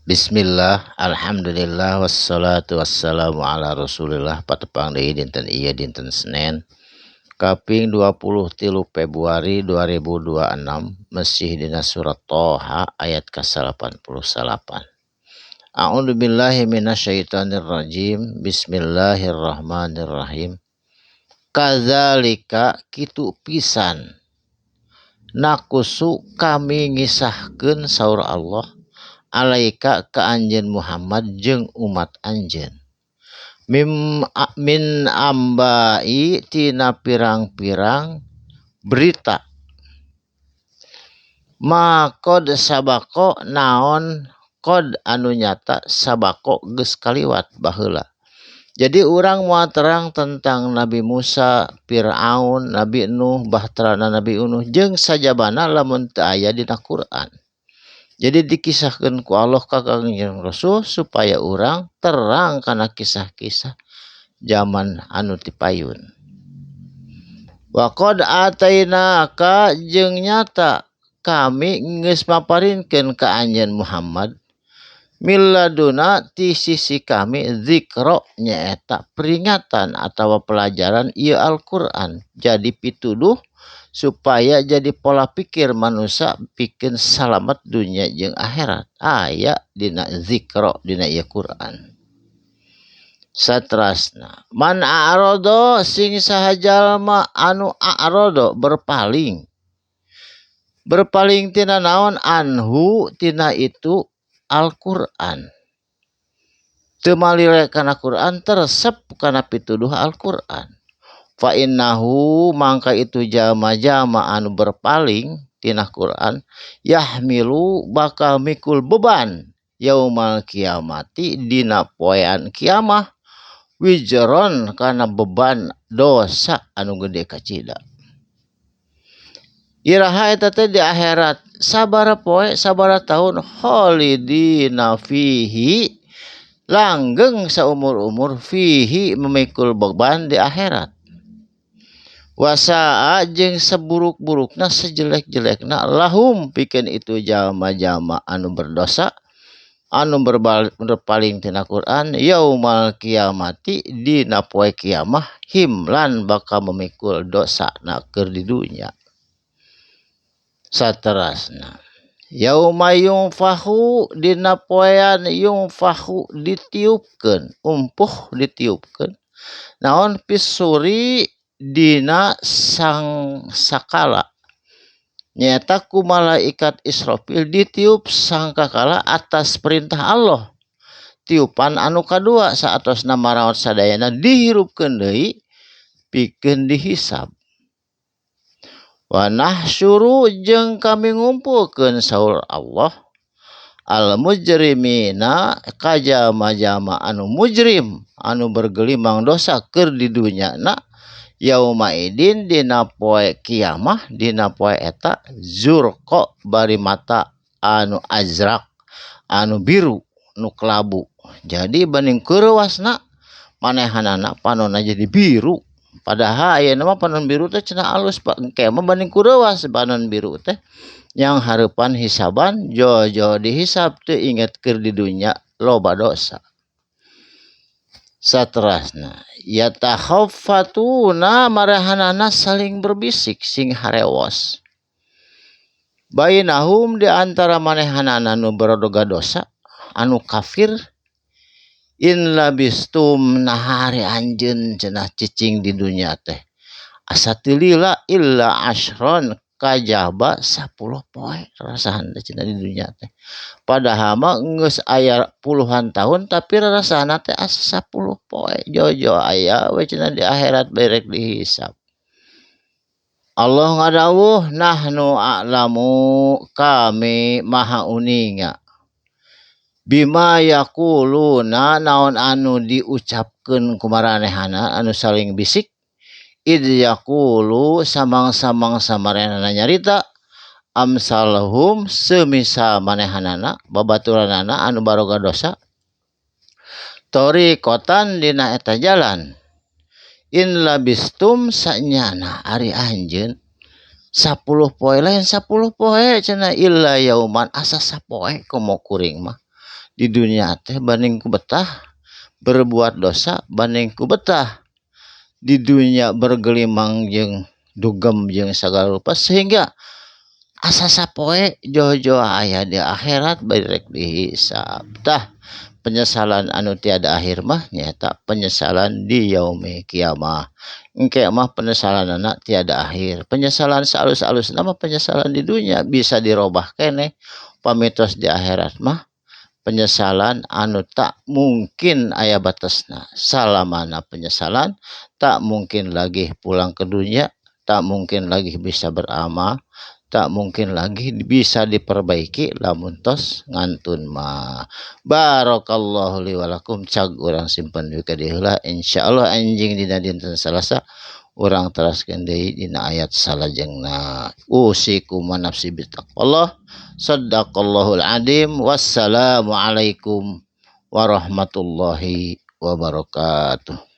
Bismillah, alhamdulillah, wassalatu wassalamu ala rasulillah. Patepang deui dinten ieu dinten Senen kaping 23 Februari 2026 masih dina surat Toha ayat ke-88. A'udzu billahi minasyaitonir rajim. Bismillahirrahmanirrahim. Kadzalika kitu pisan nakusu kami ngisahkeun saur Allah alaika ka anjeun Muhammad jeung umat anjeun min ambai tina pirang-pirang berita makod sabako naon kod anu nyata sabako geus kaliwat baheula. Jadi urang moal terang tentang Nabi Musa, Firaun, Nabi Nuh, bahtarana Nabi Nuh jeung sajabana lamun teu aya dina Quran. Jadi dikisahkan ku Allah ka Kangjeng Rasul supaya orang terang kana kisah-kisah zaman anu ti payun. Wa qad atainaka jeung nyata kami geus maparinkeun ka anjeun Muhammad milladuna ti sisi kami zikra nyaeta peringatan atawa pelajaran ieu Al-Qur'an. Jadi pituduh supaya jadi pola pikir manusia bikin selamat dunia jeung akhirat aya dina zikra dina ieu Quran. Saterasna man a'rado sing saha jalma anu a'rado berpaling tina naon anhu tina itu Al-Qur'an teu malire kana Quran teresep kana pituduh Al-Qur'an. Fa innahu mangka itu jalma-jalma anu berpaling tina Quran yahmilu bakal mikul beban yaumal kiamati dina poean kiamah wijron kana beban dosa anu gede kacida. Iraha eta teh di akhirat sabaraha poe sabaraha taun khalidina fihi langgeng saumur-umur fihi memikul beban di akhirat. Wasaa jeung seburuk-burukna sejelek-jelekna lahum pikeun itu jalma-jalma anu berdosa anu berpaling tina Quran yaumal kiamati dina poe kiamah himlan bakal memikul dosana keur di dunya. Saterasna yauma yungfahu dina poean yungfahu ditiupkeun umpuh ditiupkeun naon pisuri dina sang sakala nyata ku malaikat Israfil ditiup sangkakala atas perintah Allah. Tiupan anu kadua saatosna maraot sadayana dihirupkeun deui pikeun dihisab. Wa nahsyuru jeung kami ngumpulkeun saur Allah al mujrimina ka jalma-jalma anu mujrim anu bergelimang dosa keur di dunyana yauma idin dina poe kiamah dina poe eta zurqa bari mata anu azrak anu biru nu kelabu. Jadi banding keureuwasna manehanana panonna jadi biru padahal ayeuna mah panon biru teh cenah alus engke mah banding kureuwas panon biru teh yang hareupan hisaban jojo dihisab teu inget keur di dunya loba dosa. Saterasna yatakhafatuna marahanana saling berbisik sing harewos bainahum di antara manehanana nu berodoga dosa anu kafir in labistum nahari anjeun cenah cicing di dunya teh asatilila illa ashron kajaba 10 poe rasahan cenah di dunya teh padahal mah geus aya puluhan tahun tapi rasana teh asa 10 poe jojo aya we cenah di akhirat berek dihisab. Allah ngadawuh nahnu a'lamu kami maha uninga bima yaquluna naon anu diucapkeun ku maranehana anu saling bisik id yaqulu samang-samang samaranehana nyarita amsalhum semisal manehanana babaturanana anu baroga dosa tariqatan dina eta jalan in labistum sanyana ari anjeun 10 poe lain 10 poe cenah illa yauman asa sapoe komo kuring mah di dunia teh banding ku betah berbuat dosa banding ku betah di dunia bergelimang jeung dugem jeung sagala rupa sehingga asa sapoe jojo aya di akhirat barek dihisab tah penyesalan anu tiada akhir mah nyata penyesalan di yaumil kiamah engke mah penyesalan anak tiada akhir penyesalan salus-alus nama penyesalan di dunia bisa dirobah keneh pamitos di akhirat mah penyesalan anu tak mungkin aya batasna salamana penyesalan tak mungkin lagi pulang ke dunia tak mungkin lagi bisa beramal tak mungkin lagi bisa diperbaiki lamun tos ngantun mah barakallahu li walakum cag urang simpen juga diheula insyaallah anjing dina dinten Salasa urang teraskeun deui dina ayat salajengna usikum wa nafsi bittaqwallah sadaqallahul adim wassalamu alaikum warahmatullahi wabarakatuh.